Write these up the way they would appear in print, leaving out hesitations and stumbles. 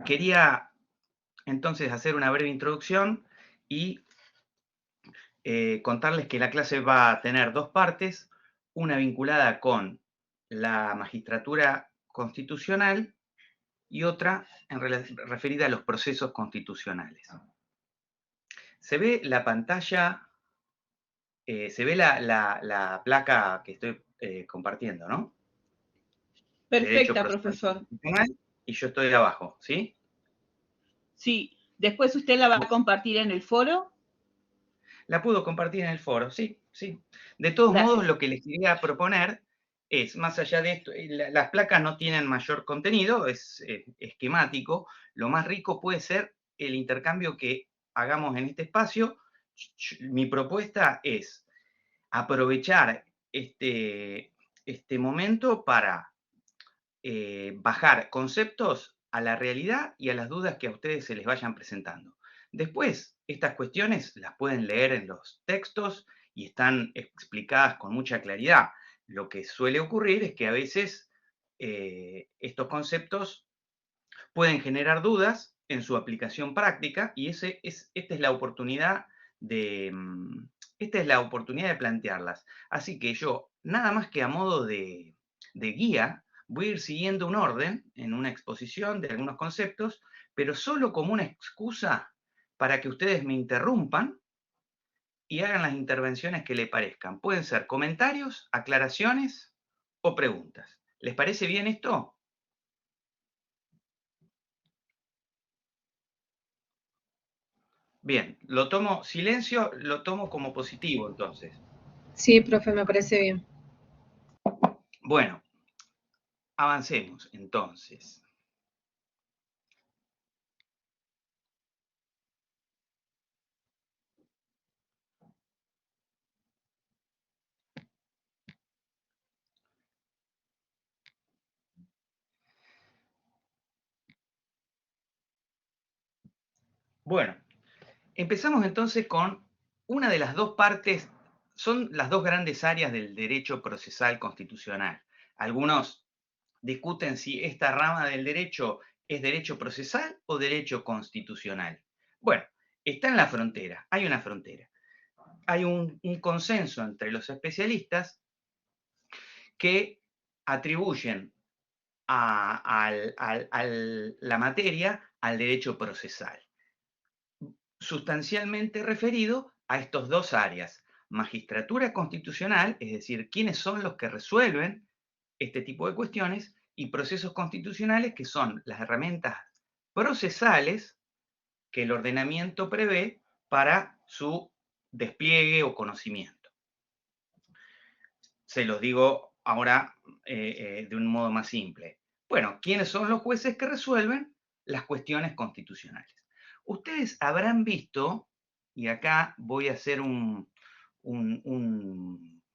Quería entonces hacer una breve introducción y contarles que la clase va a tener dos partes, una vinculada con la magistratura constitucional y otra referida a los procesos constitucionales. Se ve la pantalla, se ve la placa que estoy compartiendo, ¿no? Derecho Perfecta, procesal profesor. constitucional, y yo estoy abajo, ¿sí? Sí, después usted la va a compartir en el foro. La puedo compartir en el foro, sí, sí. De todos modos, Gracias. lo que les quería proponer es, más allá de esto, las placas no tienen mayor contenido, es esquemático. Lo más rico puede ser el intercambio que hagamos en este espacio. Mi propuesta es aprovechar este momento para bajar conceptos a la realidad y a las dudas que a ustedes se les vayan presentando. Después, estas cuestiones las pueden leer en los textos y están explicadas con mucha claridad. Lo que suele ocurrir es que a veces estos conceptos pueden generar dudas en su aplicación práctica y esta es la oportunidad esta es la oportunidad de plantearlas. Así que yo, nada más que a modo de guía, voy a ir siguiendo un orden en una exposición de algunos conceptos, pero solo como una excusa para que ustedes me interrumpan y hagan las intervenciones que les parezcan. Pueden ser comentarios, aclaraciones o preguntas. ¿Les parece bien esto? Bien, silencio lo tomo como positivo entonces. Sí, profe, me parece bien. Bueno, avancemos entonces. Bueno, empezamos entonces con una de las dos partes, son las dos grandes áreas del derecho procesal constitucional. Algunos discuten si esta rama del derecho es derecho procesal o derecho constitucional. Bueno, está en la frontera, hay una frontera. Hay un consenso entre los especialistas que atribuyen a la materia al derecho procesal, sustancialmente referido a estos dos áreas, magistratura constitucional, es decir, quiénes son los que resuelven este tipo de cuestiones, y procesos constitucionales, que son las herramientas procesales que el ordenamiento prevé para su despliegue o conocimiento. Se los digo ahora de un modo más simple. Bueno, ¿quiénes son los jueces que resuelven las cuestiones constitucionales? Ustedes habrán visto, y acá voy a hacer un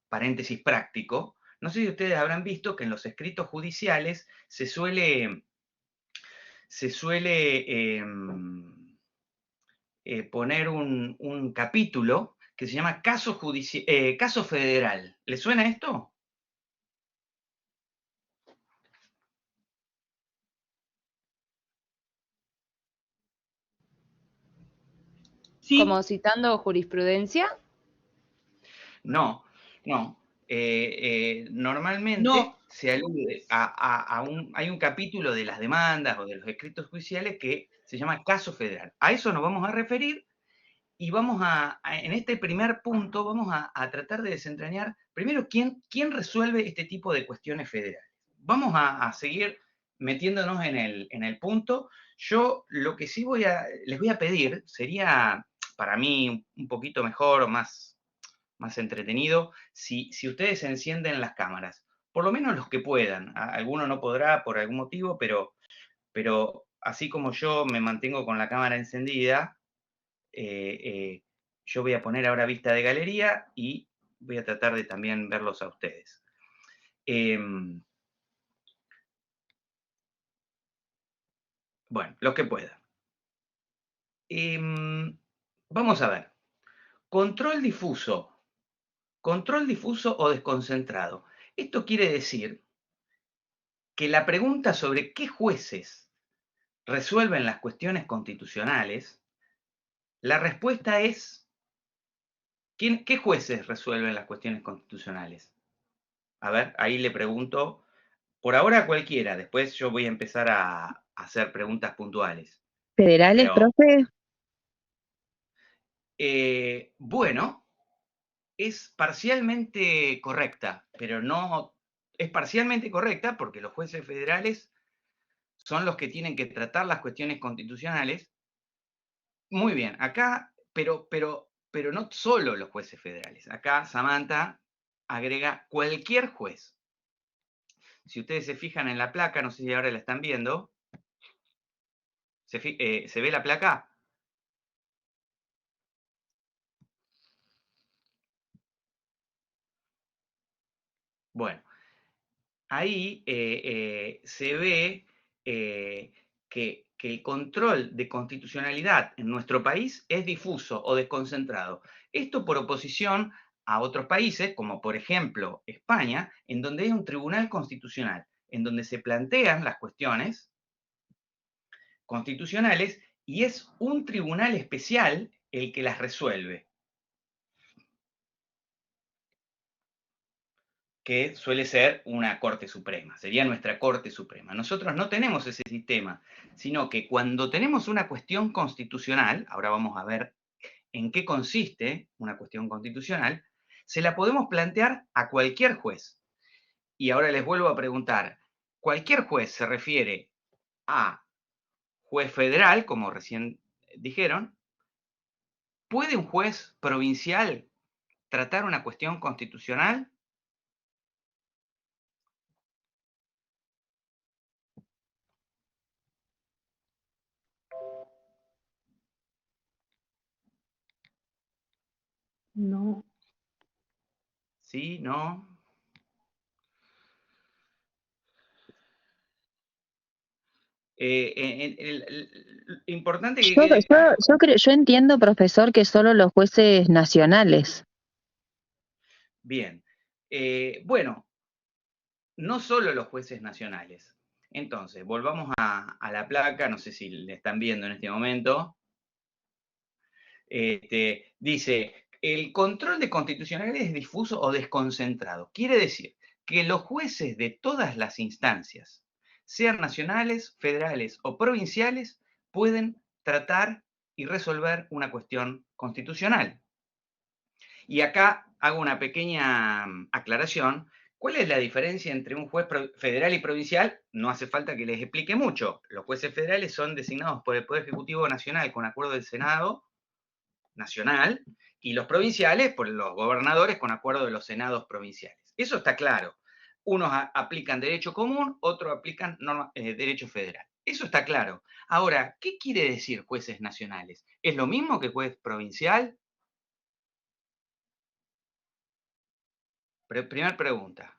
paréntesis práctico, no sé si ustedes habrán visto que en los escritos judiciales se suele poner un capítulo que se llama caso federal. ¿Les suena esto? Sí, ¿Como citando jurisprudencia? No, no. Normalmente no. se alude hay un capítulo de las demandas o de los escritos judiciales que se llama caso federal. A eso nos vamos a referir y en este primer punto vamos a tratar de desentrañar primero quién resuelve este tipo de cuestiones federales. Vamos a seguir metiéndonos en el punto. Yo lo que sí les voy a pedir sería para mí un poquito mejor o más entretenido si ustedes encienden las cámaras, por lo menos los que puedan. Alguno no podrá por algún motivo, pero así como yo me mantengo con la cámara encendida, yo voy a poner ahora vista de galería y voy a tratar de también verlos a ustedes. Bueno, los que puedan. Vamos a ver. Control difuso. Control difuso o desconcentrado. Esto quiere decir que la pregunta sobre qué jueces resuelven las cuestiones constitucionales, la respuesta es, ¿qué jueces resuelven las cuestiones constitucionales? A ver, ahí le pregunto, por ahora a cualquiera, después yo voy a empezar a hacer preguntas puntuales. ¿Federales, Pero, profe? bueno, es parcialmente correcta, pero no, es parcialmente correcta porque los jueces federales son los que tienen que tratar las cuestiones constitucionales. Muy bien, acá, pero no solo los jueces federales. Acá Samantha agrega cualquier juez. Si ustedes se fijan en la placa, no sé si ahora la están viendo, ¿se ve la placa? Bueno, ahí se ve que el control de constitucionalidad en nuestro país es difuso o desconcentrado. Esto por oposición a otros países, como por ejemplo España, en donde hay un tribunal constitucional, en donde se plantean las cuestiones constitucionales y es un tribunal especial el que las resuelve, que suele ser una Corte Suprema, sería nuestra Corte Suprema. Nosotros no tenemos ese sistema, sino que cuando tenemos una cuestión constitucional, ahora vamos a ver en qué consiste una cuestión constitucional, se la podemos plantear a cualquier juez. Y ahora les vuelvo a preguntar, ¿cualquier juez se refiere a juez federal, como recién dijeron? ¿Puede un juez provincial tratar una cuestión constitucional? No. ¿Sí? ¿No? Importante que Yo, quede yo, claro. yo entiendo, profesor, que solo los jueces nacionales. Bien. Bueno, no solo los jueces nacionales. Entonces, volvamos a la placa, no sé si le están viendo en este momento. Dice, el control de constitucionalidad es difuso o desconcentrado. Quiere decir que los jueces de todas las instancias, sean nacionales, federales o provinciales, pueden tratar y resolver una cuestión constitucional. Y acá hago una pequeña aclaración. ¿Cuál es la diferencia entre un juez federal y provincial? No hace falta que les explique mucho. Los jueces federales son designados por el Poder Ejecutivo Nacional con acuerdo del Senado Nacional y los provinciales por los gobernadores con acuerdo de los senados provinciales. Eso está claro. Unos aplican derecho común, otros aplican derecho federal. Eso está claro. Ahora, ¿qué quiere decir jueces nacionales? ¿Es lo mismo que juez provincial? Primera pregunta.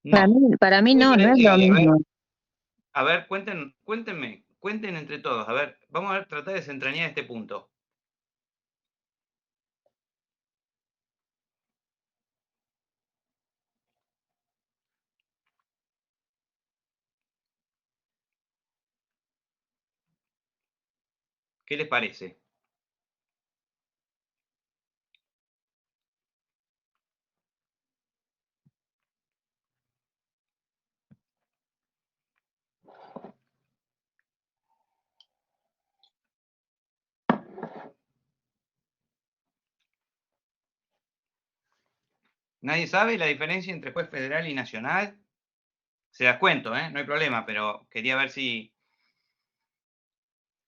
No. Para mí no, no es lo mismo. A ver, cuenten entre todos. A ver, vamos a tratar de desentrañar este punto. ¿Qué les parece? ¿Nadie sabe la diferencia entre juez federal y nacional? Se las cuento, no hay problema, pero quería ver si...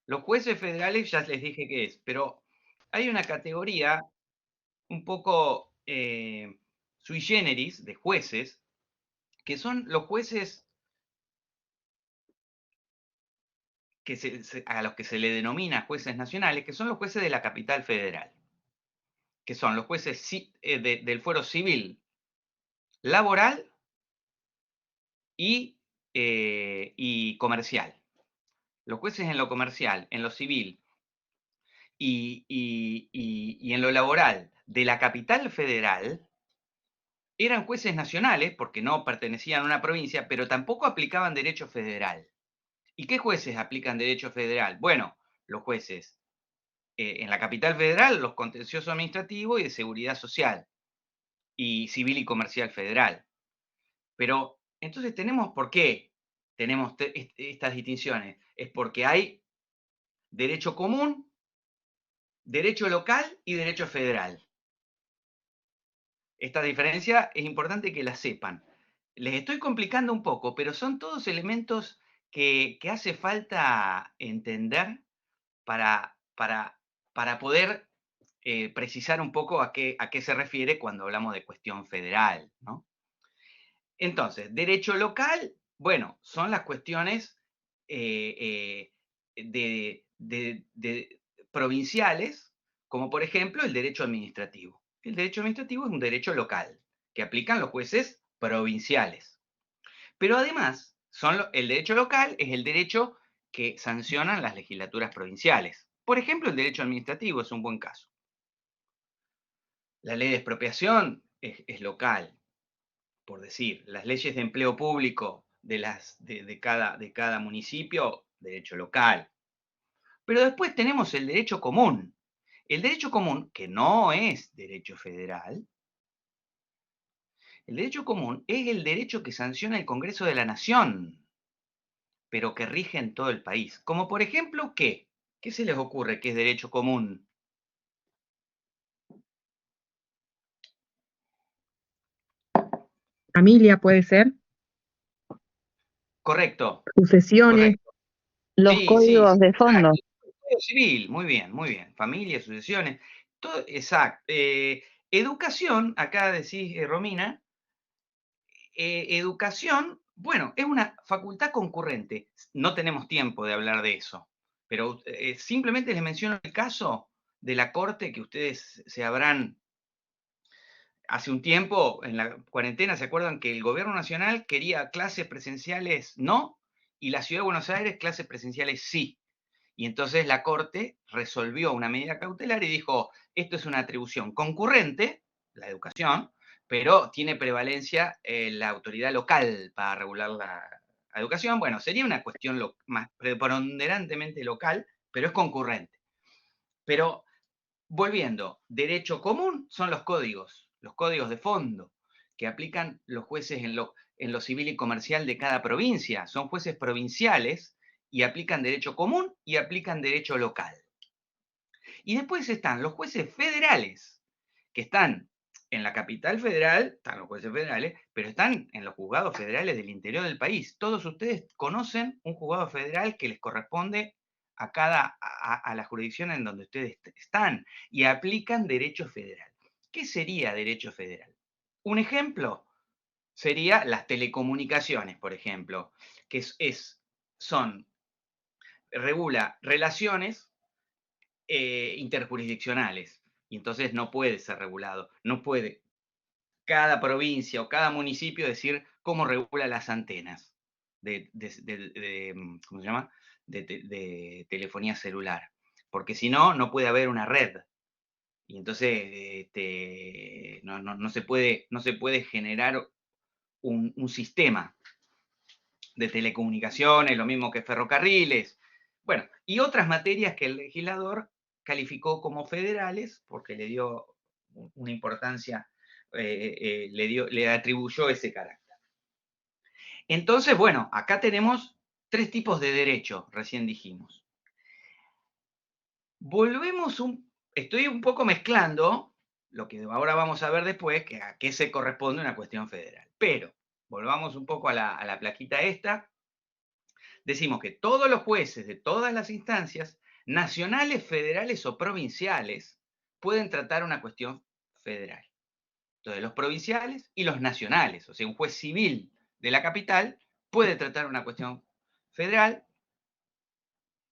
Los jueces federales ya les dije qué es, pero hay una categoría un poco sui generis de jueces, que son los jueces a los que se le denomina jueces nacionales, que son los jueces de la capital federal, que son los jueces del fuero civil, laboral y comercial. Los jueces en lo comercial, en lo civil y en lo laboral de la capital federal eran jueces nacionales, porque no pertenecían a una provincia, pero tampoco aplicaban derecho federal. ¿Y qué jueces aplican derecho federal? Bueno, los jueces en la capital federal, los contenciosos administrativos y de seguridad social, y civil y comercial federal. Pero entonces tenemos, ¿por qué tenemos estas distinciones? Es porque hay derecho común, derecho local y derecho federal. Esta diferencia es importante que la sepan. Les estoy complicando un poco, pero son todos elementos que hace falta entender para poder precisar un poco a qué se refiere cuando hablamos de cuestión federal, ¿no? Entonces, derecho local, bueno, son las cuestiones de provinciales, como por ejemplo el derecho administrativo. El derecho administrativo es un derecho local que aplican los jueces provinciales. Pero además, el derecho local es el derecho que sancionan las legislaturas provinciales. Por ejemplo, el derecho administrativo es un buen caso. La ley de expropiación es local, por decir, las leyes de empleo público de cada municipio, derecho local. Pero después tenemos el derecho común. El derecho común, que no es derecho federal, el derecho común es el derecho que sanciona el Congreso de la Nación, pero que rige en todo el país. Como por ejemplo, ¿qué? ¿Qué se les ocurre que es derecho común? Familia puede ser, Correcto, sucesiones, correcto. Los Sí, sí, códigos sí, de exacto. fondo. Código civil, muy bien, muy bien. Familia, sucesiones, todo, exacto. Educación, acá decís, Romina, educación, bueno, es una facultad concurrente. No tenemos tiempo de hablar de eso, pero simplemente les menciono el caso de la Corte que ustedes se habrán, hace un tiempo, en la cuarentena, ¿se acuerdan que el gobierno nacional quería clases presenciales no? Y la ciudad de Buenos Aires clases presenciales sí. Y entonces la Corte resolvió una medida cautelar y dijo, esto es una atribución concurrente, la educación, pero tiene prevalencia la autoridad local para regular la educación. Bueno, sería una cuestión más preponderantemente local, pero es concurrente. Pero volviendo, derecho común son los códigos de fondo que aplican los jueces en lo civil y comercial de cada provincia. Son jueces provinciales y aplican derecho común y aplican derecho local. Y después están los jueces federales, que están en la capital federal, están los jueces federales, pero están en los juzgados federales del interior del país. Todos ustedes conocen un juzgado federal que les corresponde a la jurisdicción en donde ustedes están y aplican derecho federal. ¿Qué sería derecho federal? Un ejemplo sería las telecomunicaciones, por ejemplo, que regula relaciones interjurisdiccionales, y entonces no puede ser regulado. No puede cada provincia o cada municipio decir cómo regula las antenas ¿cómo se llama? De telefonía celular, porque si no, no puede haber una red. Y entonces no se puede generar un sistema de telecomunicaciones, lo mismo que ferrocarriles. Bueno, y otras materias que el legislador calificó como federales porque le dio una importancia, le atribuyó ese carácter. Entonces, bueno, acá tenemos tres tipos de derecho, recién dijimos. Estoy un poco mezclando lo que ahora vamos a ver después, que a qué se corresponde una cuestión federal. Pero volvamos un poco a la plaquita esta. Decimos que todos los jueces de todas las instancias, nacionales, federales o provinciales, pueden tratar una cuestión federal. Entonces, los provinciales y los nacionales, o sea, un juez civil de la capital puede tratar una cuestión federal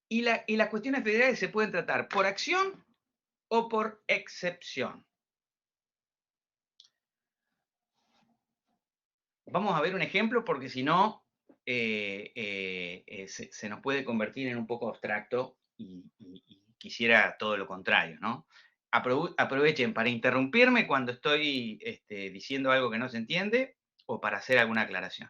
y las cuestiones federales se pueden tratar por acción o por excepción. Vamos a ver un ejemplo porque si no se nos puede convertir en un poco abstracto y quisiera todo lo contrario, ¿no? Aprovechen para interrumpirme cuando estoy diciendo algo que no se entiende o para hacer alguna aclaración.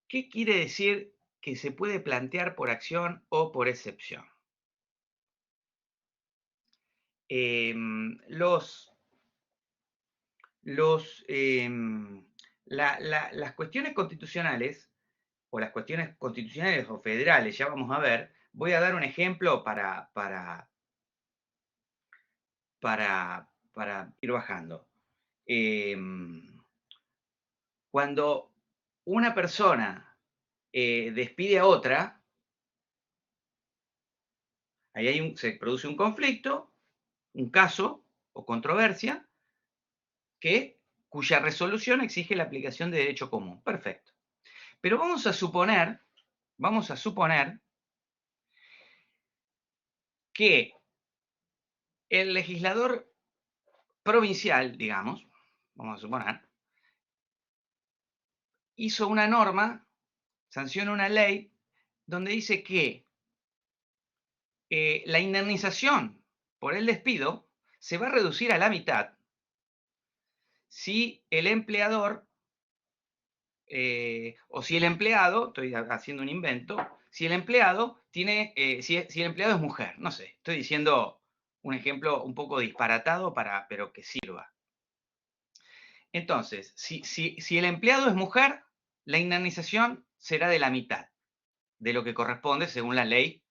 ¿Qué quiere decir que se puede plantear por acción o por excepción? Las cuestiones constitucionales, o las cuestiones constitucionales o federales, ya vamos a ver, voy a dar un ejemplo para ir bajando. Cuando una persona despide a otra, ahí se produce un conflicto, un caso o controversia, cuya resolución exige la aplicación de derecho común. Perfecto. Pero vamos a suponer que el legislador provincial, digamos, vamos a suponer, hizo una norma, sanciona una ley, donde dice que la indemnización por el despido se va a reducir a la mitad si el empleador, o si el empleado, estoy haciendo un invento, si el empleado tiene, si el empleado es mujer, no sé, estoy diciendo un ejemplo un poco disparatado, pero que sirva. Entonces, si el empleado es mujer, la indemnización será de la mitad de lo que corresponde según la ley,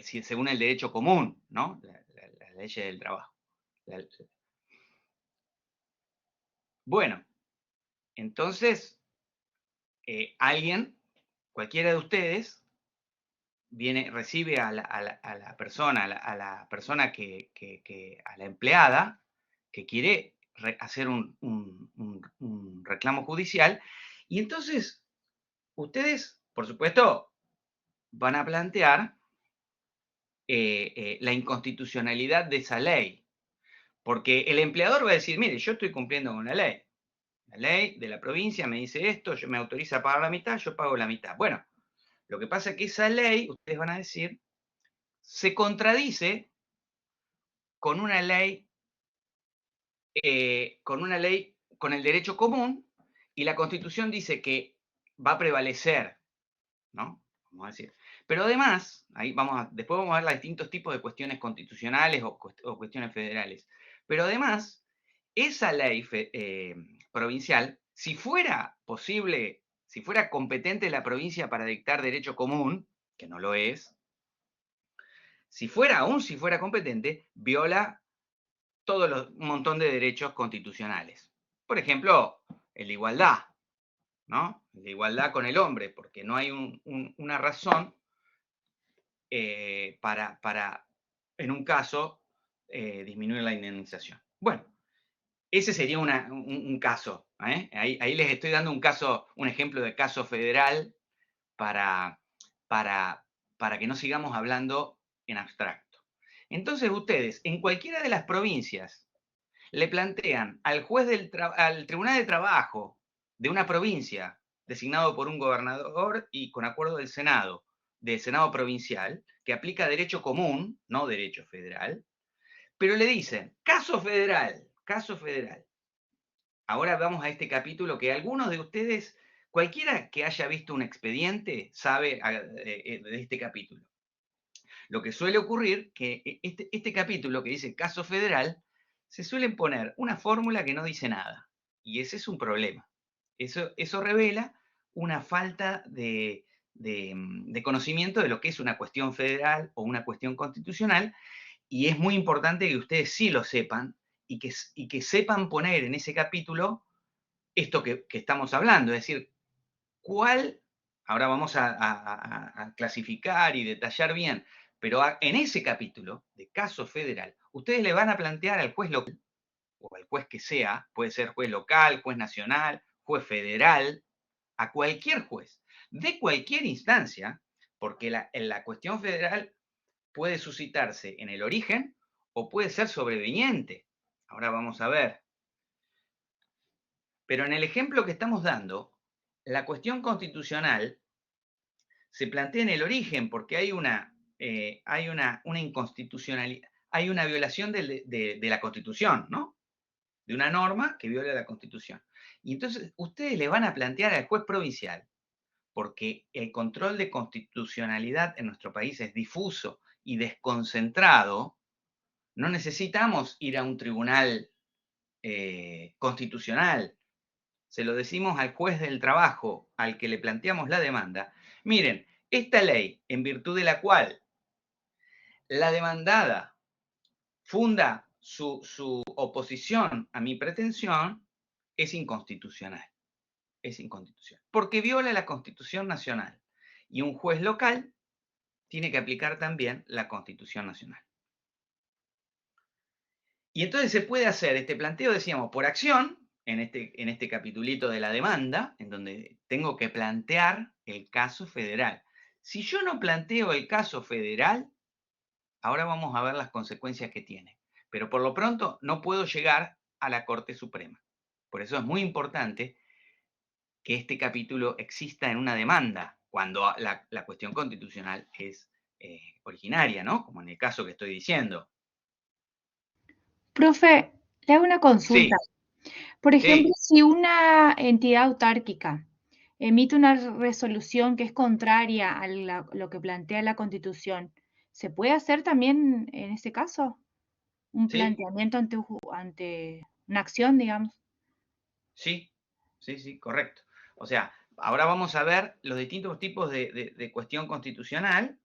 según el derecho común, ¿no? La ley del trabajo. Bueno, entonces, cualquiera de ustedes, recibe a la persona, a la empleada, que quiere hacer un reclamo judicial, y entonces ustedes, por supuesto, van a plantear la inconstitucionalidad de esa ley, porque el empleador va a decir, mire, yo estoy cumpliendo con la ley de la provincia me dice esto, me autoriza a pagar la mitad, yo pago la mitad. Bueno, lo que pasa es que esa ley, ustedes van a decir, se contradice con una ley, con el derecho común, y la Constitución dice que va a prevalecer, ¿no? Vamos a decir. Pero además, después vamos a ver los distintos tipos de cuestiones constitucionales o cuestiones federales. Pero además, esa ley provincial, si fuera posible, si fuera competente la provincia para dictar derecho común, que no lo es, si fuera competente, viola un montón de derechos constitucionales. Por ejemplo, el de igualdad, ¿no? El de igualdad con el hombre, porque no hay una razón para, en un caso, disminuir la indemnización. Bueno, ese sería un caso. Ahí les estoy dando un ejemplo de caso federal para que no sigamos hablando en abstracto. Entonces ustedes, en cualquiera de las provincias, le plantean al al Tribunal de Trabajo de una provincia, designado por un gobernador y con acuerdo del Senado provincial, que aplica derecho común, no derecho federal, pero le dicen, caso federal. Ahora vamos a este capítulo que algunos de ustedes, cualquiera que haya visto un expediente, sabe de este capítulo. Lo que suele ocurrir que este capítulo que dice caso federal, se suelen poner una fórmula que no dice nada. Y ese es un problema. Eso revela una falta de conocimiento de lo que es una cuestión federal o una cuestión constitucional, y es muy importante que ustedes sí lo sepan y que sepan poner en ese capítulo esto que estamos hablando, es decir, ahora vamos a clasificar y detallar bien, pero en ese capítulo de caso federal, ustedes le van a plantear al juez local, o al juez que sea, puede ser juez local, juez nacional, juez federal, a cualquier juez, de cualquier instancia, porque la cuestión federal puede suscitarse en el origen o puede ser sobreviniente. Ahora vamos a ver. Pero en el ejemplo que estamos dando, la cuestión constitucional se plantea en el origen porque hay una hay una inconstitucionalidad, hay una violación de la Constitución, ¿no? De una norma que viola la Constitución. Y entonces ustedes le van a plantear al juez provincial, porque el control de constitucionalidad en nuestro país es difuso y desconcentrado, no necesitamos ir a un tribunal constitucional. Se lo decimos al juez del trabajo, al que le planteamos la demanda. Miren, esta ley, en virtud de la cual la demandada funda su oposición a mi pretensión, es inconstitucional. Es inconstitucional. Porque viola la Constitución Nacional. Y un juez local tiene que aplicar también la Constitución Nacional. Y entonces se puede hacer este planteo, decíamos, por acción, en este capitulito de la demanda, en donde tengo que plantear el caso federal. Si yo no planteo el caso federal, ahora vamos a ver las consecuencias que tiene. Pero por lo pronto no puedo llegar a la Corte Suprema. Por eso es muy importante que este capítulo exista en una demanda, cuando la cuestión constitucional es originaria, ¿no? Como en el caso que estoy diciendo. Profe, le hago una consulta. Sí, Por ejemplo, sí. si una entidad autárquica emite una resolución que es contraria a lo que plantea la Constitución, ¿se puede hacer también en ese caso un Sí, planteamiento ante una acción, digamos? sí, correcto. O sea, ahora vamos a ver los distintos tipos de cuestión constitucional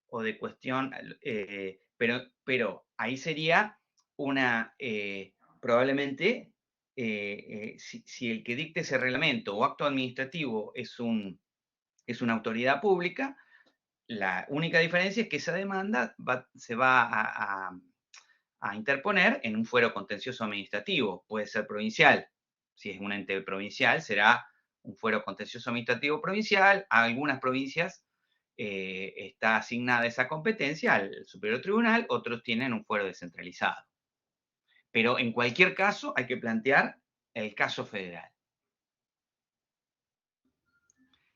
o de cuestión, pero ahí sería una, probablemente, si el que dicte ese reglamento o acto administrativo es una autoridad pública, la única diferencia es que esa demanda se va a interponer en un fuero contencioso administrativo, puede ser provincial. Si es un ente provincial, será un fuero contencioso administrativo provincial. A algunas provincias está asignada esa competencia al Superior Tribunal, otros tienen un fuero descentralizado. Pero en cualquier caso hay que plantear el caso federal.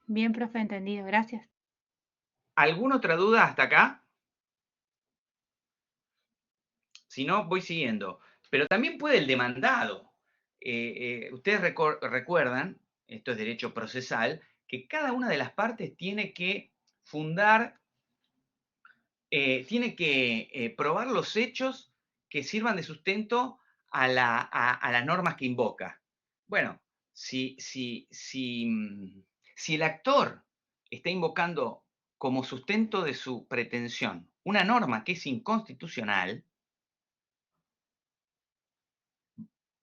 Bien, profe, entendido. Gracias. ¿Alguna otra duda hasta acá? Si no, voy siguiendo. Pero también puede el demandado. Ustedes recuerdan, esto es derecho procesal, que cada una de las partes tiene que fundar, tiene que probar los hechos que sirvan de sustento a las normas que invoca. Bueno, si el actor está invocando como sustento de su pretensión una norma que es inconstitucional,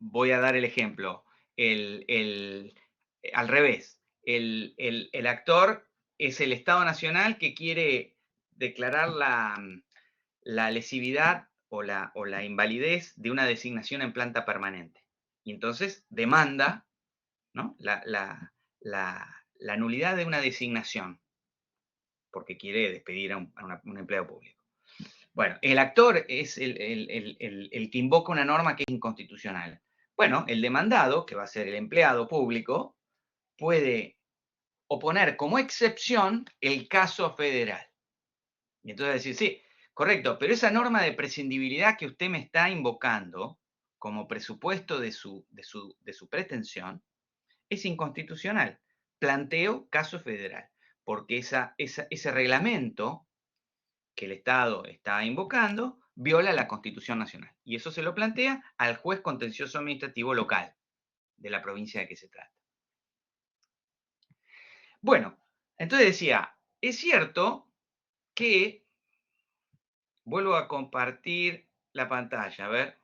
voy a dar el ejemplo, al revés, el actor es el Estado Nacional que quiere declarar la lesividad o la invalidez de una designación en planta permanente. Y entonces demanda, ¿no?, la nulidad de una designación, porque quiere despedir a un empleado público. Bueno, el actor es el que invoca una norma que es inconstitucional. Bueno, el demandado, que va a ser el empleado público, puede oponer como excepción el caso federal. Y entonces decir, sí, correcto, pero esa norma de prescindibilidad que usted me está invocando como presupuesto de su pretensión es inconstitucional. Planteo caso federal, porque ese reglamento que el Estado está invocando viola la Constitución Nacional. Y eso se lo plantea al juez contencioso administrativo local de la provincia de que se trata. Bueno, entonces decía, es cierto que, vuelvo a compartir la pantalla, a ver.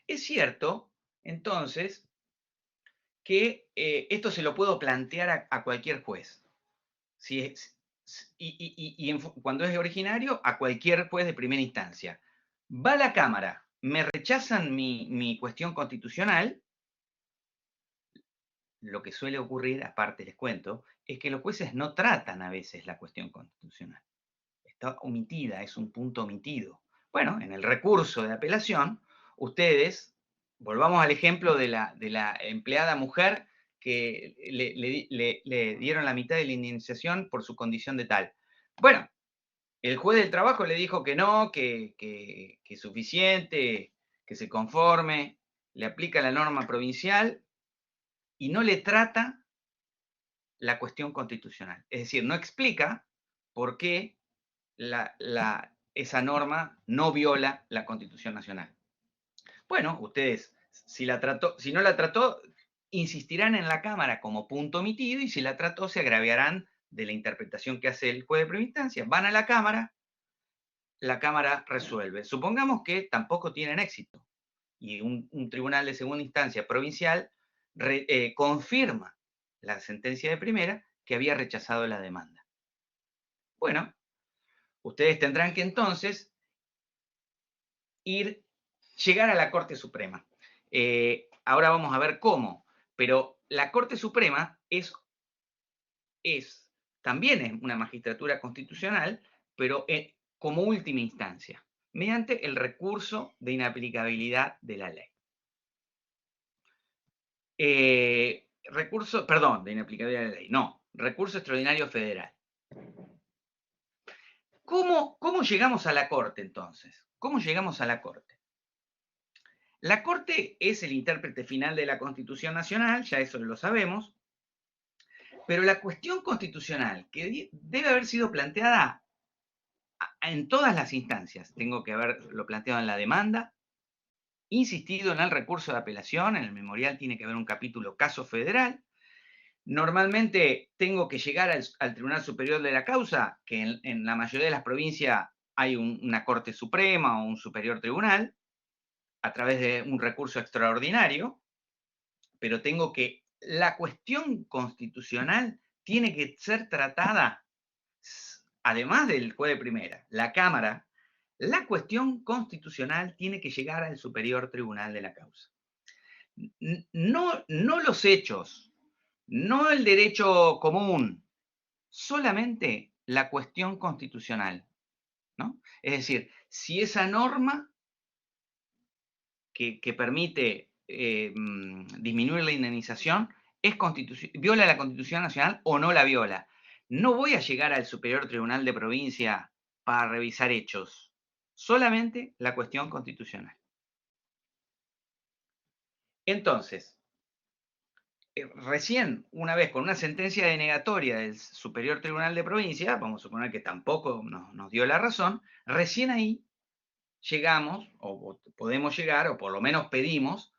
Es cierto, entonces, que esto se lo puedo plantear a cualquier juez. Cuando es originario, a cualquier juez de primera instancia. Va a la Cámara, me rechazan mi cuestión constitucional. Lo que suele ocurrir, aparte les cuento, es que los jueces no tratan a veces la cuestión constitucional. Está omitida, es un punto omitido. Bueno, en el recurso de apelación, ustedes, volvamos al ejemplo de la empleada mujer que le dieron la mitad de la indemnización por su condición de tal. Bueno, El juez del trabajo le dijo que no, que es suficiente, que se conforme, le aplica la norma provincial y no le trata la cuestión constitucional. Es decir, no explica por qué esa norma no viola la Constitución Nacional. Bueno, ustedes, si no la trató, insistirán en la Cámara como punto omitido, y si la trató, se agraviarán de la interpretación que hace el juez de primera instancia. Van a la Cámara resuelve. Supongamos que tampoco tienen éxito y un tribunal de segunda instancia provincial confirma la sentencia de primera que había rechazado la demanda. Bueno, ustedes tendrán que entonces llegar a la Corte Suprema. Ahora vamos a ver cómo, pero la Corte Suprema también es una magistratura constitucional, pero como última instancia, mediante el recurso de inaplicabilidad de la ley. De inaplicabilidad de la ley, no, recurso extraordinario federal. ¿Cómo llegamos a la Corte entonces? ¿Cómo llegamos a la Corte? La Corte es el intérprete final de la Constitución Nacional, ya eso lo sabemos, pero la cuestión constitucional que debe haber sido planteada en todas las instancias, tengo que haberlo planteado en la demanda, insistido en el recurso de apelación, en el memorial tiene que haber un capítulo caso federal, normalmente tengo que llegar al Tribunal Superior de la Causa, que en la mayoría de las provincias hay una Corte Suprema o un Superior Tribunal, a través de un recurso extraordinario, pero la cuestión constitucional tiene que ser tratada, además del juez de primera, la Cámara, la cuestión constitucional tiene que llegar al Superior Tribunal de la Causa. No los hechos, no el derecho común, solamente la cuestión constitucional, ¿no? Es decir, si esa norma que permite disminuir la indemnización viola la Constitución Nacional o no la viola. No voy a llegar al Superior Tribunal de Provincia para revisar hechos, solamente la cuestión constitucional. Entonces, recién, una vez con una sentencia denegatoria del Superior Tribunal de Provincia, vamos a suponer que tampoco nos dio la razón, recién ahí llegamos, o podemos llegar, o por lo menos pedimos,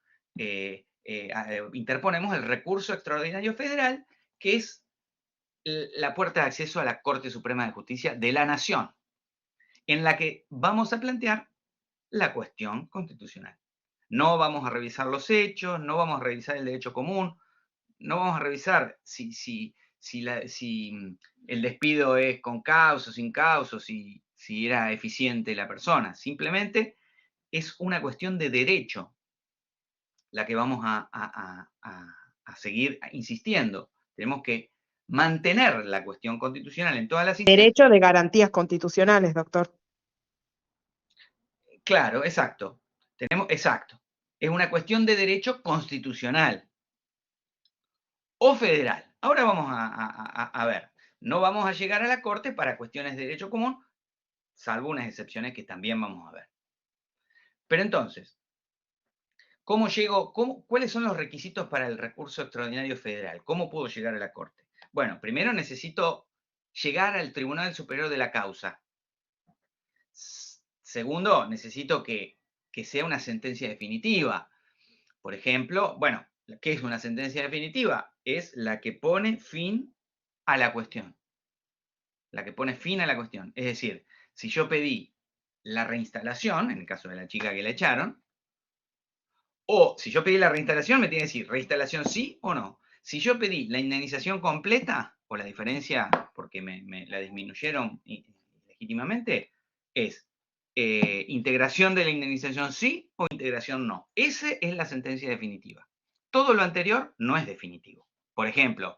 interponemos el recurso extraordinario federal, que es la puerta de acceso a la Corte Suprema de Justicia de la Nación, en la que vamos a plantear la cuestión constitucional. No vamos a revisar los hechos, no vamos a revisar el derecho común, no vamos a revisar si el despido es con causa, sin causa, si era eficiente la persona. Simplemente es una cuestión de derecho la que vamos a seguir insistiendo. Tenemos que mantener la cuestión constitucional en todas las instancias. Derecho de garantías constitucionales, doctor. Claro, exacto. Exacto. Es una cuestión de derecho constitucional o federal. Ahora vamos a ver. No vamos a llegar a la Corte para cuestiones de derecho común, salvo unas excepciones que también vamos a ver. Pero entonces, ¿cuáles son los requisitos para el recurso extraordinario federal? ¿Cómo puedo llegar a la Corte? Bueno, primero necesito llegar al Tribunal Superior de la Causa. Segundo, necesito que sea una sentencia definitiva. Por ejemplo, bueno, ¿qué es una sentencia definitiva? Es la que pone fin a la cuestión. La que pone fin a la cuestión. Es decir, si yo pedí la reinstalación, en el caso de la chica que la echaron, o si yo pedí la reinstalación, me tiene que decir reinstalación sí o no. Si yo pedí la indemnización completa, o la diferencia porque me la disminuyeron legítimamente, es integración de la indemnización sí o integración no. Esa es la sentencia definitiva. Todo lo anterior no es definitivo. Por ejemplo,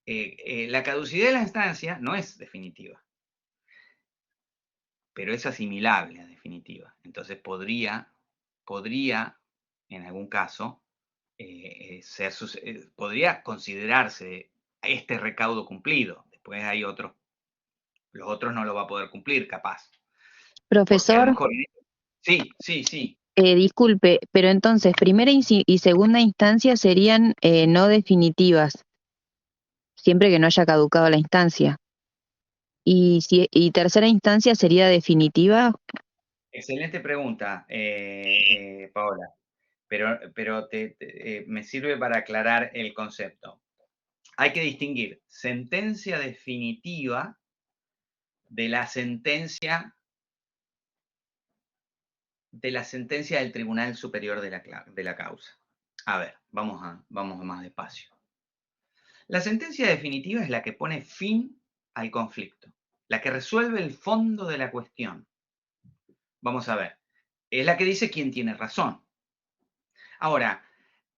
la caducidad de la instancia no es definitiva, pero es asimilable a definitiva. Entonces podría en algún caso, podría considerarse este recaudo cumplido. Después hay otros, los otros no lo va a poder cumplir, capaz. Porque a lo Profesor, mejor... Sí, sí, sí. disculpe, pero entonces primera y segunda instancia serían no definitivas, siempre que no haya caducado la instancia. Y tercera instancia sería definitiva. Excelente pregunta, Paola, pero me sirve para aclarar el concepto. Hay que distinguir sentencia definitiva de la sentencia del Tribunal Superior de la causa. A ver, vamos más despacio. La sentencia definitiva es la que pone fin al conflicto, la que resuelve el fondo de la cuestión. Vamos a ver, es la que dice quién tiene razón. Ahora,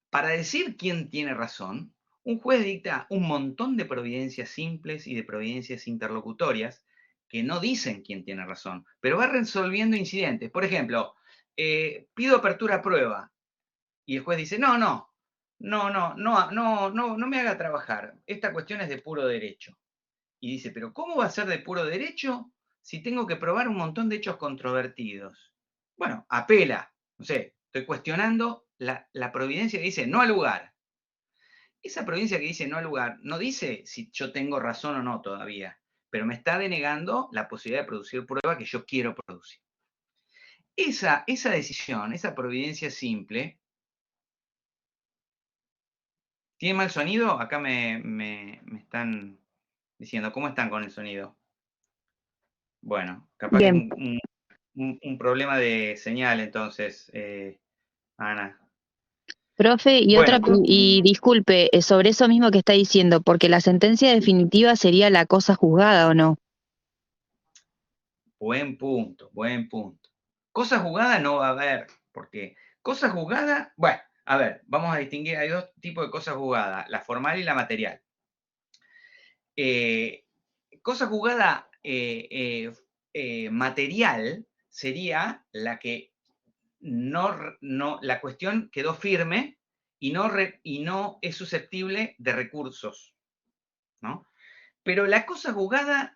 para decir quién tiene razón, un juez dicta un montón de providencias simples y de providencias interlocutorias que no dicen quién tiene razón, pero va resolviendo incidentes. Por ejemplo, pido apertura a prueba y el juez dice, no me haga trabajar. Esta cuestión es de puro derecho. Y dice, pero ¿cómo va a ser de puro derecho si tengo que probar un montón de hechos controvertidos? Bueno, apela. No sé, estoy cuestionando la providencia que dice no al lugar. Esa providencia que dice no al lugar no dice si yo tengo razón o no todavía, pero me está denegando la posibilidad de producir prueba que yo quiero producir. Esa decisión, esa providencia simple, ¿tiene mal sonido? Acá me están diciendo, ¿cómo están con el sonido? Bueno, capaz Bien. que es un problema de señal entonces, Ana. Profe, Bueno, y disculpe, sobre eso mismo que está diciendo, porque la sentencia definitiva sería la cosa juzgada, ¿o no? buen punto, buen punto. Cosa juzgada no va a haber, porque cosa juzgada, bueno, a ver, vamos a distinguir, hay dos tipos de cosas juzgadas, la formal y la material. Cosa juzgada material sería la que la cuestión quedó firme y no es susceptible de recursos, ¿no? Pero la cosa juzgada,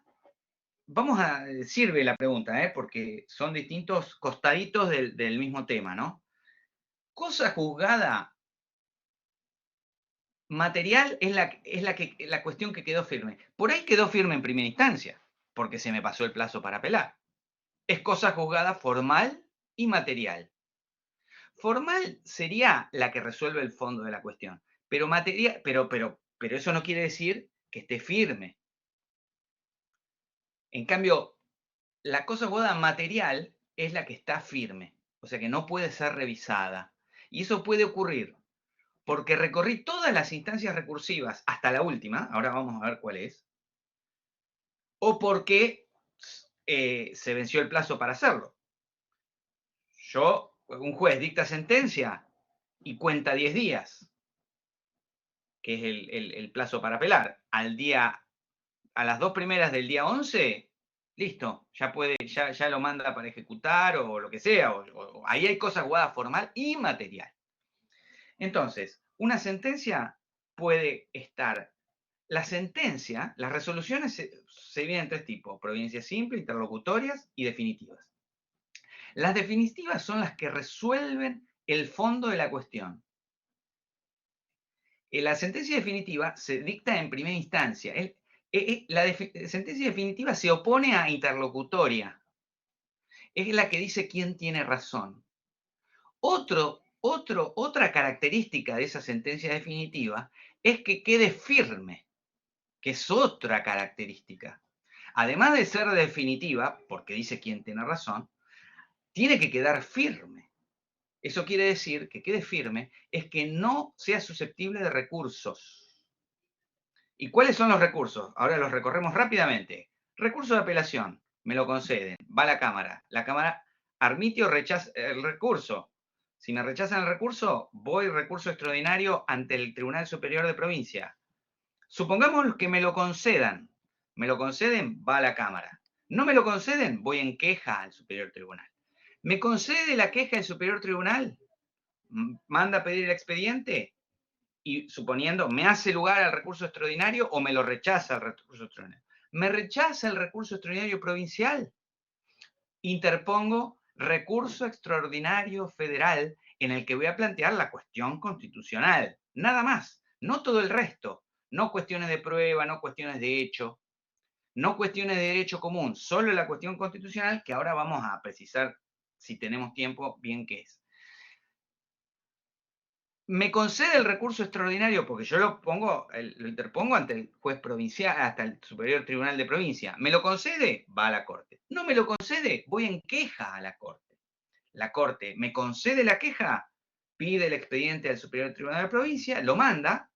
sirve la pregunta, porque son distintos costaditos del mismo tema, ¿no? Cosa juzgada material es la cuestión que quedó firme. Por ahí quedó firme en primera instancia, porque se me pasó el plazo para apelar. Es cosa juzgada formal y material. Formal sería la que resuelve el fondo de la cuestión, pero eso no quiere decir que esté firme. En cambio, la cosa juzgada material es la que está firme, o sea que no puede ser revisada. Y eso puede ocurrir porque recorrí todas las instancias recursivas hasta la última, ahora vamos a ver cuál es, o porque se venció el plazo para hacerlo. Un juez dicta sentencia y cuenta 10 días, que es el plazo para apelar. A las 2 primeras del día 11, listo, ya lo manda para ejecutar o lo que sea. Ahí hay cosa jugada formal y material. Entonces, una sentencia puede estar. La sentencia, las resoluciones se dividen en tres tipos: providencias simples, interlocutorias y definitivas. Las definitivas son las que resuelven el fondo de la cuestión. La sentencia definitiva se dicta en primera instancia. La sentencia definitiva se opone a interlocutoria. Es la que dice quién tiene razón. Otra característica de esa sentencia definitiva es que quede firme, que es otra característica. Además de ser definitiva, porque dice quién tiene razón, tiene que quedar firme. Eso quiere decir que quede firme es que no sea susceptible de recursos. ¿Y cuáles son los recursos? Ahora los recorremos rápidamente. Recurso de apelación, me lo conceden, va a la Cámara admite o rechaza el recurso. Si me rechazan el recurso, voy recurso extraordinario ante el Tribunal Superior de Provincia. Supongamos que me lo conceden, va a la Cámara. No me lo conceden, voy en queja al Superior Tribunal. ¿Me concede la queja el Superior Tribunal? ¿Manda a pedir el expediente? y suponiendo, ¿me hace lugar al recurso extraordinario o me lo rechaza el recurso extraordinario? ¿Me rechaza el recurso extraordinario provincial? Interpongo recurso extraordinario federal en el que voy a plantear la cuestión constitucional. Nada más, no todo el resto. No cuestiones de prueba, no cuestiones de hecho, no cuestiones de derecho común, solo la cuestión constitucional, que ahora vamos a precisar, si tenemos tiempo, bien qué es. Me concede el recurso extraordinario porque yo lo interpongo ante el juez provincial, hasta el Superior Tribunal de Provincia. ¿Me lo concede? Va a la Corte. ¿No me lo concede? Voy en queja a la Corte. La Corte me concede la queja, pide el expediente al Superior Tribunal de Provincia, lo manda,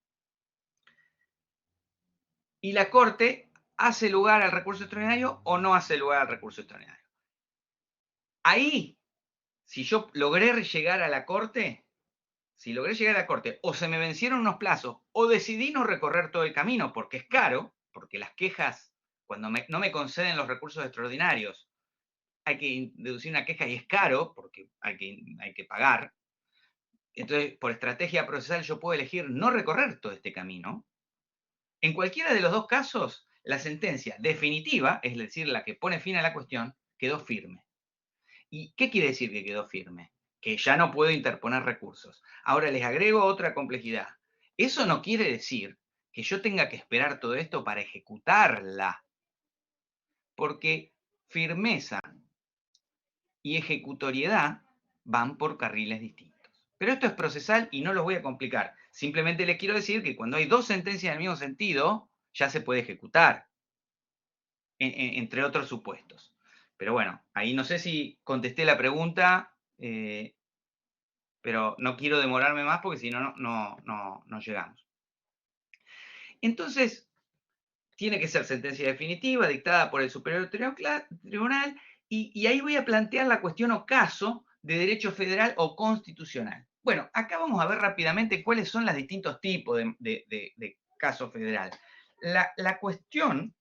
y la Corte hace lugar al recurso extraordinario o no hace lugar al recurso extraordinario. Ahí, si yo logré llegar a la Corte, o se me vencieron unos plazos, o decidí no recorrer todo el camino porque es caro, porque las quejas, cuando no me conceden los recursos extraordinarios, hay que deducir una queja y es caro, porque hay que pagar. Entonces, por estrategia procesal, yo puedo elegir no recorrer todo este camino. En cualquiera de los dos casos, la sentencia definitiva, es decir, la que pone fin a la cuestión, quedó firme. ¿Y qué quiere decir que quedó firme? Que ya no puedo interponer recursos. Ahora les agrego otra complejidad. Eso no quiere decir que yo tenga que esperar todo esto para ejecutarla, porque firmeza y ejecutoriedad van por carriles distintos. Pero esto es procesal y no los voy a complicar. Simplemente les quiero decir que cuando hay dos sentencias del mismo sentido, ya se puede ejecutar, entre otros supuestos. Pero bueno, ahí no sé si contesté la pregunta, pero no quiero demorarme más porque si no, no llegamos. Entonces, tiene que ser sentencia definitiva, dictada por el Superior Tribunal, y ahí voy a plantear la cuestión o caso de derecho federal o constitucional. Bueno, acá vamos a ver rápidamente cuáles son los distintos tipos de caso federal. La cuestión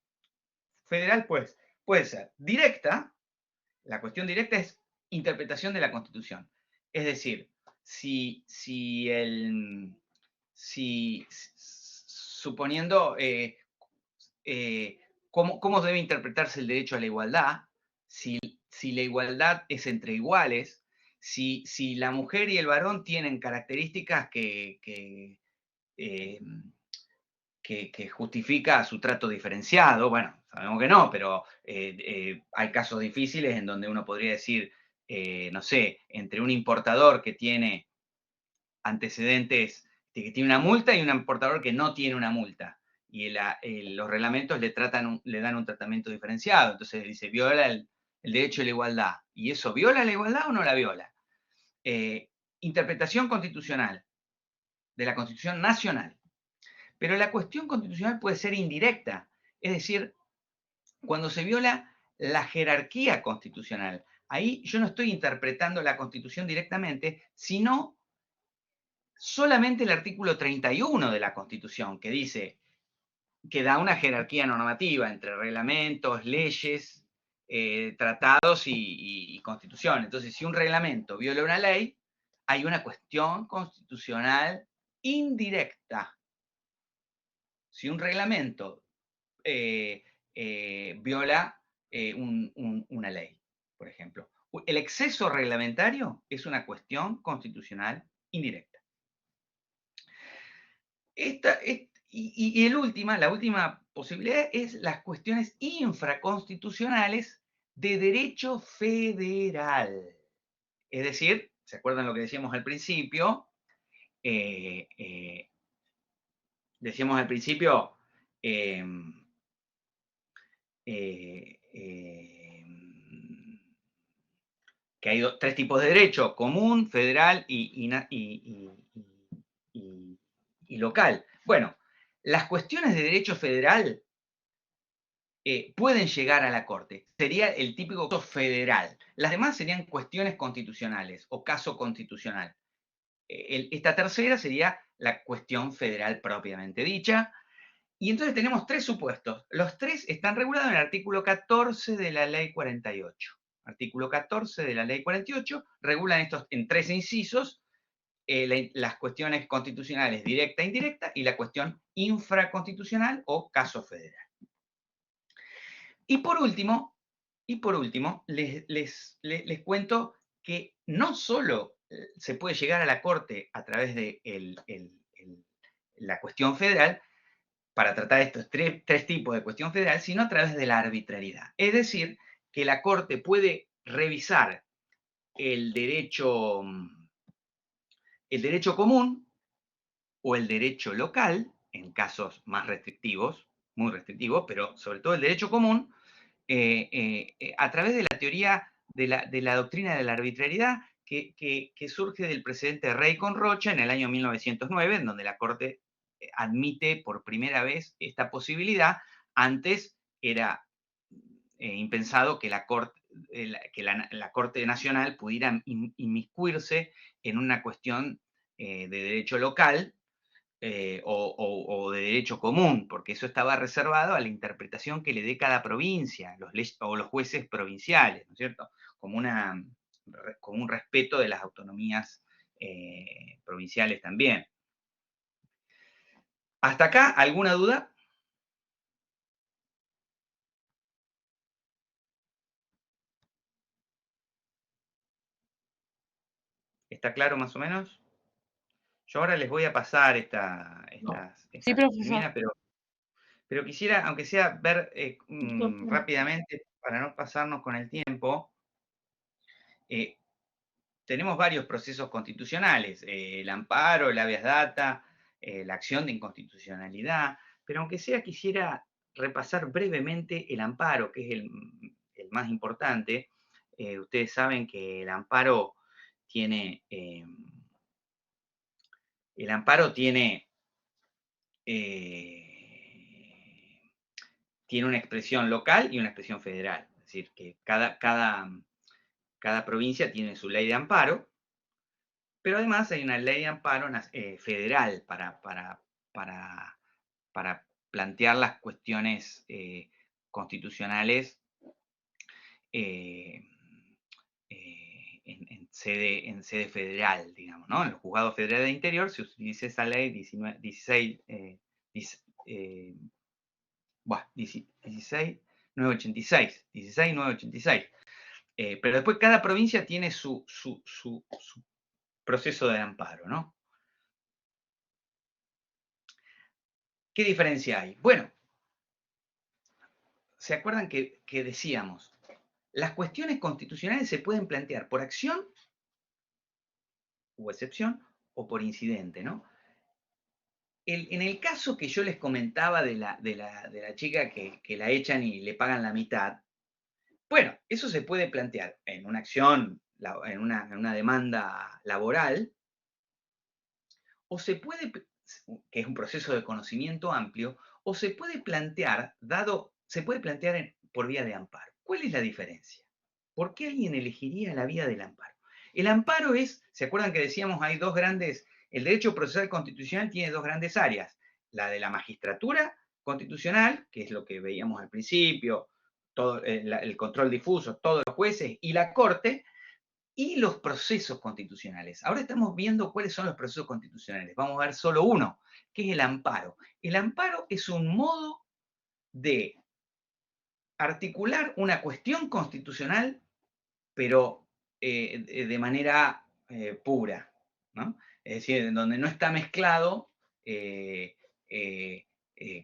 federal, pues, puede ser directa. La cuestión directa es interpretación de la Constitución. Es decir, suponiendo cómo debe interpretarse el derecho a la igualdad, si la igualdad es entre iguales, si la mujer y el varón tienen características que justifica su trato diferenciado. Bueno, sabemos que no, pero hay casos difíciles en donde uno podría decir, no sé, entre un importador que tiene antecedentes, que tiene una multa y un importador que no tiene una multa. Y los reglamentos le dan un tratamiento diferenciado. Entonces dice, viola el derecho a la igualdad. ¿Y eso viola la igualdad o no la viola? Interpretación constitucional de la Constitución Nacional. Pero la cuestión constitucional puede ser indirecta, es decir, cuando se viola la jerarquía constitucional. Ahí yo no estoy interpretando la Constitución directamente, sino solamente el artículo 31 de la Constitución, que dice que da una jerarquía normativa entre reglamentos, leyes, tratados y Constitución. Entonces, si un reglamento viola una ley, hay una cuestión constitucional indirecta. Si un reglamento viola una ley, por ejemplo. El exceso reglamentario es una cuestión constitucional indirecta. La última posibilidad es las cuestiones infraconstitucionales de derecho federal. Es decir, ¿se acuerdan lo que decíamos al principio? Decíamos al principio que hay tres tipos de derecho: común, federal y local. Bueno, las cuestiones de derecho federal pueden llegar a la Corte. Sería el típico caso federal. Las demás serían cuestiones constitucionales o caso constitucional. Esta tercera sería la cuestión federal propiamente dicha. Y entonces tenemos tres supuestos. Los tres están regulados en el artículo 14 de la Ley 48. Artículo 14 de la Ley 48 regulan estos en tres incisos las cuestiones constitucionales directa e indirecta y la cuestión infraconstitucional o caso federal. Y por último, les cuento que no solo se puede llegar a la Corte a través de la cuestión federal, para tratar estos tres tipos de cuestión federal, sino a través de la arbitrariedad. Es decir, que la Corte puede revisar el derecho común o el derecho local, en casos más restrictivos, muy restrictivos, pero sobre todo el derecho común, a través de la teoría de la doctrina de la arbitrariedad que surge del precedente de Rey con Rocha en el año 1909, en donde la Corte admite por primera vez esta posibilidad. Antes era impensado que la Corte Nacional pudiera inmiscuirse en una cuestión de derecho local o de derecho común, porque eso estaba reservado a la interpretación que le dé cada provincia, o los jueces provinciales, ¿no es cierto? Como un respeto de las autonomías provinciales también. ¿Hasta acá alguna duda? ¿Está claro más o menos? Yo ahora les voy a pasar Sí, profesor. pero quisiera, aunque sea ver rápidamente, para no pasarnos con el tiempo, tenemos varios procesos constitucionales, el amparo, el habeas data, la acción de inconstitucionalidad, pero aunque sea quisiera repasar brevemente el amparo, que es el más importante. Ustedes saben que el amparo tiene una expresión local y una expresión federal. Es decir, que cada provincia tiene su ley de amparo, pero además hay una ley de amparo federal para plantear las cuestiones constitucionales en sede federal, digamos, ¿no? En los juzgados federales de interior se utiliza esa ley 16.986. Pero después cada provincia tiene su proceso de amparo, ¿no? ¿Qué diferencia hay? Bueno, ¿se acuerdan que decíamos? Las cuestiones constitucionales se pueden plantear por acción o excepción o por incidente, ¿no? En el caso que yo les comentaba de la chica que la echan y le pagan la mitad, bueno, eso se puede plantear en una acción, en una demanda laboral, o se puede, que es un proceso de conocimiento amplio, o se puede plantear, por vía de amparo. ¿Cuál es la diferencia? ¿Por qué alguien elegiría la vía del amparo? El amparo ¿se acuerdan que decíamos hay dos grandes, el derecho procesal constitucional tiene dos grandes áreas, la de la magistratura constitucional, que es lo que veíamos al principio, todo el control difuso, todos los jueces y la Corte, y los procesos constitucionales. Ahora estamos viendo cuáles son los procesos constitucionales. Vamos a ver solo uno, que es el amparo. El amparo es un modo de articular una cuestión constitucional, pero de manera pura, ¿no? Es decir, en donde no está mezclado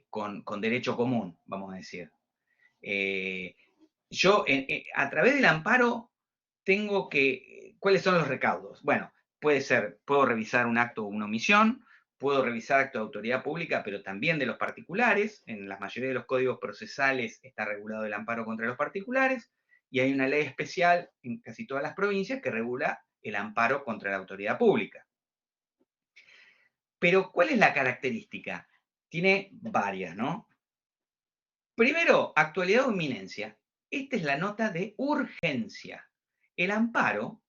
con derecho común, vamos a decir. Yo, a través del amparo, ¿cuáles son los recaudos? Bueno, puedo revisar un acto o una omisión, puedo revisar acto de autoridad pública, pero también de los particulares. En la mayoría de los códigos procesales está regulado el amparo contra los particulares, y hay una ley especial en casi todas las provincias que regula el amparo contra la autoridad pública. Pero, ¿cuál es la característica? Tiene varias, ¿no? Primero, actualidad o inminencia. Esta es la nota de urgencia. El amparo,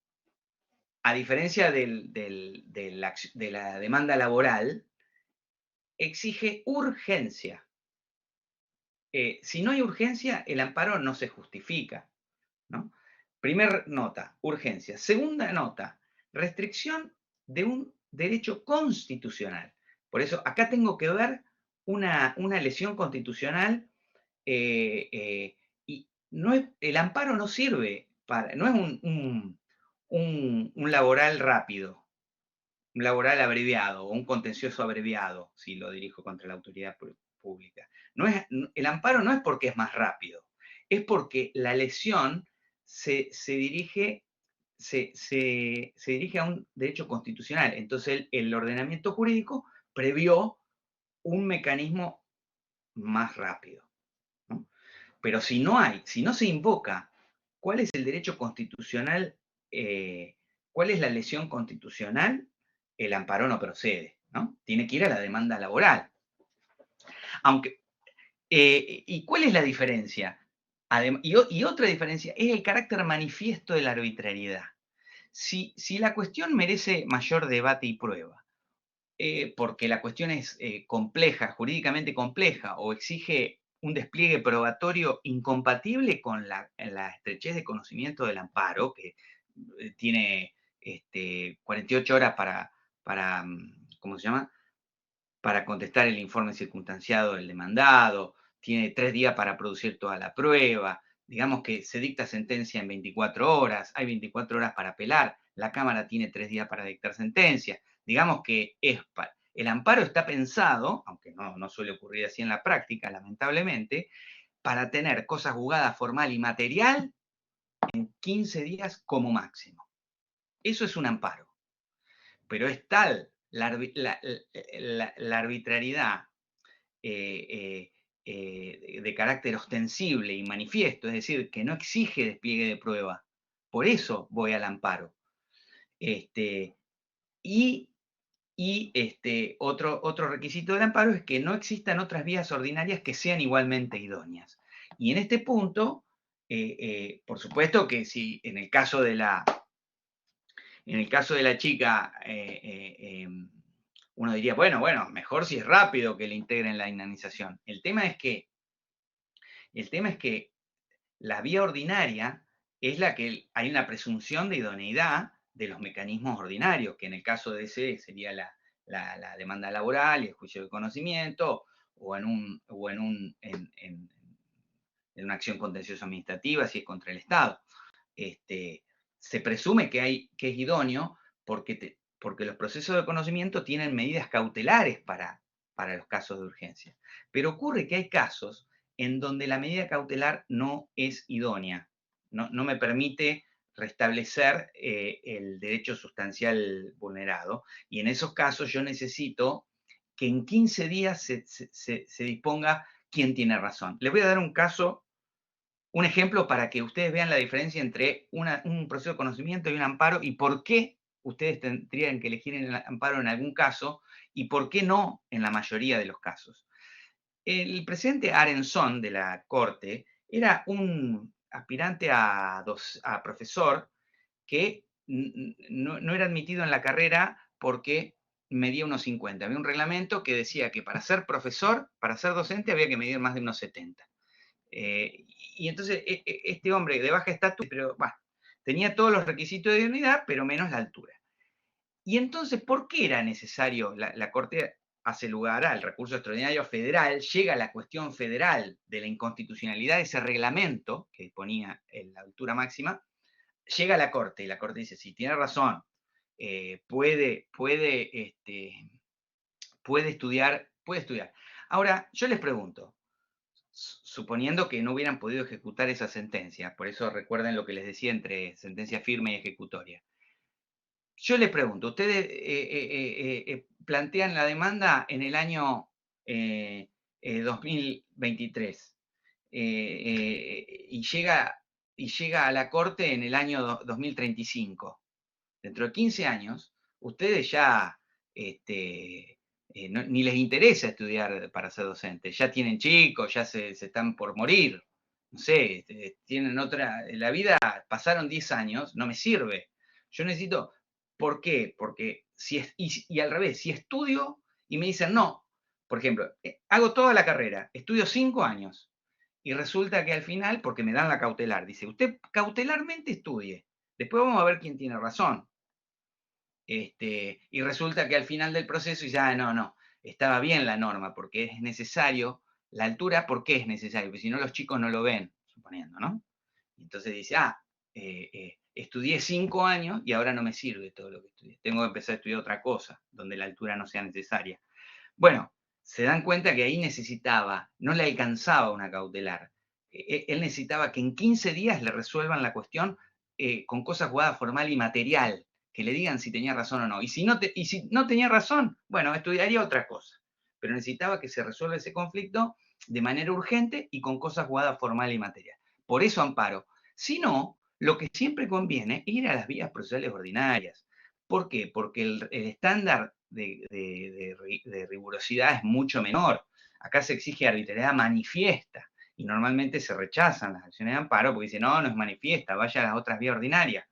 a diferencia de la demanda laboral, exige urgencia. Si no hay urgencia, el amparo no se justifica, ¿no? Primera nota, urgencia. Segunda nota, restricción de un derecho constitucional. Por eso acá tengo que ver una lesión constitucional y el amparo no sirve para, no es un laboral rápido, un laboral abreviado o un contencioso abreviado, si lo dirijo contra la autoridad pública. El amparo no es porque es más rápido, es porque la lesión se dirige a un derecho constitucional. Entonces el ordenamiento jurídico previó un mecanismo más rápido, ¿no? Pero si no se invoca cuál es el derecho constitucional, cuál es la lesión constitucional, el amparo no procede, ¿no? Tiene que ir a la demanda laboral. ¿Y cuál es la diferencia? Y otra diferencia es el carácter manifiesto de la arbitrariedad. Si la cuestión merece mayor debate y prueba, porque la cuestión es compleja, jurídicamente compleja, o exige un despliegue probatorio incompatible con la estrechez de conocimiento del amparo, que tiene 48 horas para, ¿cómo se llama?, para contestar el informe circunstanciado del demandado, tiene 3 días para producir toda la prueba, digamos que se dicta sentencia en 24 horas, hay 24 horas para apelar, la Cámara tiene 3 días para dictar sentencia, digamos que el amparo está pensado, aunque no suele ocurrir así en la práctica, lamentablemente, para tener cosas juzgadas formal y material en 15 días como máximo. Eso es un amparo. Pero es tal la arbitrariedad de carácter ostensible y manifiesto, es decir, que no exige despliegue de prueba. Por eso voy al amparo. Otro requisito del amparo es que no existan otras vías ordinarias que sean igualmente idóneas. Y en este punto, por supuesto que si en el caso de la chica, uno diría, bueno, mejor si es rápido que le integren la indemnización. El tema es que la vía ordinaria es la que hay una presunción de idoneidad de los mecanismos ordinarios, que en el caso de ese sería la demanda laboral y el juicio de conocimiento, o en una acción contenciosa administrativa, si es contra el Estado. Se presume que es idóneo porque los procesos de conocimiento tienen medidas cautelares para los casos de urgencia. Pero ocurre que hay casos en donde la medida cautelar no es idónea, no me permite restablecer el derecho sustancial vulnerado, y en esos casos yo necesito que en 15 días se disponga quién tiene razón. Les voy a dar un ejemplo para que ustedes vean la diferencia entre un proceso de conocimiento y un amparo, y por qué ustedes tendrían que elegir el amparo en algún caso y por qué no en la mayoría de los casos. El presidente Arenson de la Corte era un aspirante a profesor que no era admitido en la carrera porque medía unos 50. Había un reglamento que decía que para ser profesor, para ser docente, había que medir más de unos 70. Y entonces este hombre de baja estatura, pero tenía todos los requisitos de idoneidad, pero menos la altura. Y entonces, ¿por qué era necesario? La Corte hace lugar al recurso extraordinario federal, llega a la cuestión federal de la inconstitucionalidad de ese reglamento que disponía la altura máxima, llega a la Corte y la Corte dice, sí, tiene razón, puede estudiar. Ahora, yo les pregunto, suponiendo que no hubieran podido ejecutar esa sentencia, por eso recuerden lo que les decía entre sentencia firme y ejecutoria. Yo les pregunto, ustedes plantean la demanda en el año 2023 y llega a la Corte en el año 2035. Dentro de 15 años, ustedes ya ni les interesa estudiar para ser docentes, ya tienen chicos, ya se están por morir, no sé, tienen la vida, pasaron 10 años, no me sirve. Yo necesito, ¿por qué? Porque y al revés, si estudio y me dicen no, por ejemplo, hago toda la carrera, estudio 5 años y resulta que al final, porque me dan la cautelar, dice, usted cautelarmente estudie, después vamos a ver quién tiene razón. Y resulta que al final del proceso dice, no, estaba bien la norma, porque es necesario, la altura, ¿por qué es necesario? Porque si no los chicos no lo ven, suponiendo, ¿no? Entonces dice, estudié 5 años y ahora no me sirve todo lo que estudié. Tengo que empezar a estudiar otra cosa, donde la altura no sea necesaria. Bueno, se dan cuenta que ahí no le alcanzaba una cautelar. Él necesitaba que en 15 días le resuelvan la cuestión con cosa jugada formal y material, que le digan si tenía razón o no. Y si no tenía razón, bueno, estudiaría otra cosa. Pero necesitaba que se resuelva ese conflicto de manera urgente y con cosa jugada formal y material. Por eso amparo. Si no, lo que siempre conviene es ir a las vías procesales ordinarias. ¿Por qué? Porque el estándar de rigurosidad es mucho menor. Acá se exige arbitrariedad manifiesta y normalmente se rechazan las acciones de amparo porque dicen, no es manifiesta, vaya a las otras vías ordinarias.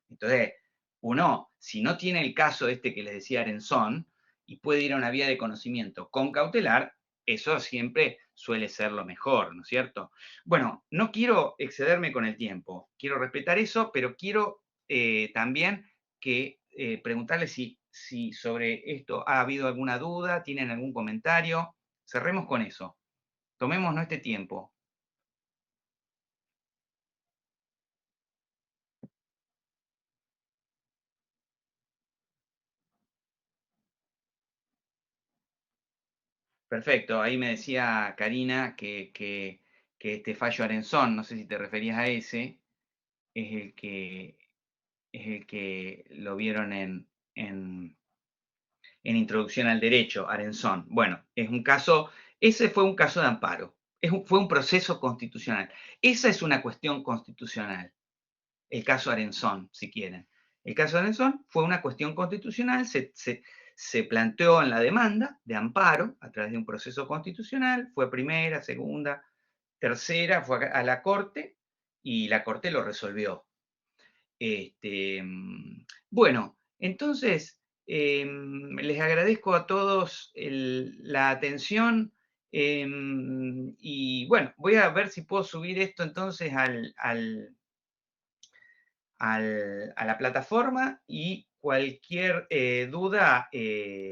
Entonces, uno, si no tiene el caso que les decía Arenzón y puede ir a una vía de conocimiento con cautelar, eso siempre suele ser lo mejor, ¿no es cierto? Bueno, no quiero excederme con el tiempo, quiero respetar eso, pero quiero también preguntarles si sobre esto ha habido alguna duda, tienen algún comentario. Cerremos con eso. Tomémonos este tiempo. Perfecto, ahí me decía Karina que este fallo Arenzón, no sé si te referías a ese, es el que lo vieron en Introducción al Derecho, Arenzón. Bueno, ese fue un caso de amparo, fue un proceso constitucional. Esa es una cuestión constitucional, el caso Arenzón, si quieren. El caso Arenzón fue una cuestión constitucional, se planteó en la demanda de amparo a través de un proceso constitucional, fue primera, segunda, tercera, fue a la Corte y la Corte lo resolvió. Bueno, entonces les agradezco a todos la atención y bueno, voy a ver si puedo subir esto entonces a la plataforma y cualquier duda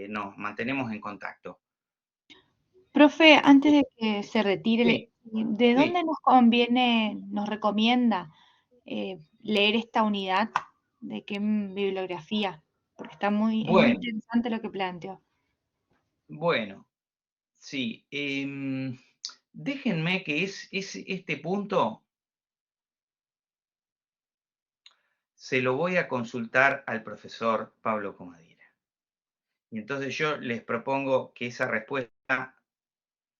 nos mantenemos en contacto. Profe, antes de que se retire, Sí, ¿de dónde sí. nos recomienda leer esta unidad? ¿De qué bibliografía? Porque es muy Bueno, interesante lo que planteó. bueno, sí. Déjenme que este punto se lo voy a consultar al profesor Pablo Comadira. Y entonces yo les propongo que esa respuesta,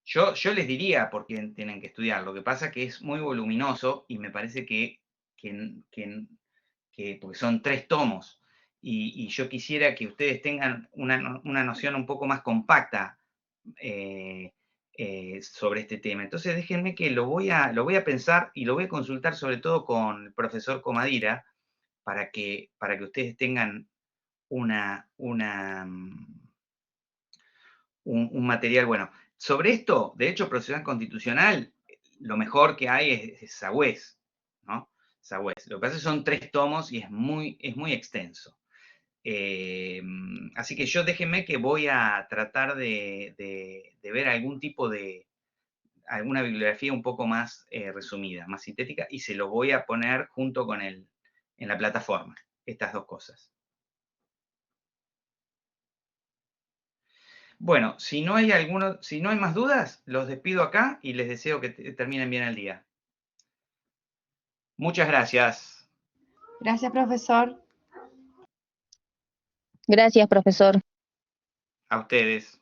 yo les diría por qué tienen que estudiar. Lo que pasa es que es muy voluminoso y me parece que porque son 3 tomos, y yo quisiera que ustedes tengan una noción un poco más compacta sobre este tema. Entonces déjenme que lo voy a pensar y lo voy a consultar sobre todo con el profesor Comadira para que ustedes tengan un material bueno. Sobre esto, derecho procesal constitucional, lo mejor que hay es Sagüez, ¿no? Sagüez. Lo que pasa es que son 3 tomos y es muy extenso. Así que déjenme que voy a tratar de ver algún tipo alguna bibliografía un poco más resumida, más sintética, y se lo voy a poner junto con en la plataforma, estas 2 cosas. Bueno, si no hay más dudas, los despido acá y les deseo que terminen bien el día. Muchas gracias. Gracias, profesor. Gracias, profesor. A ustedes.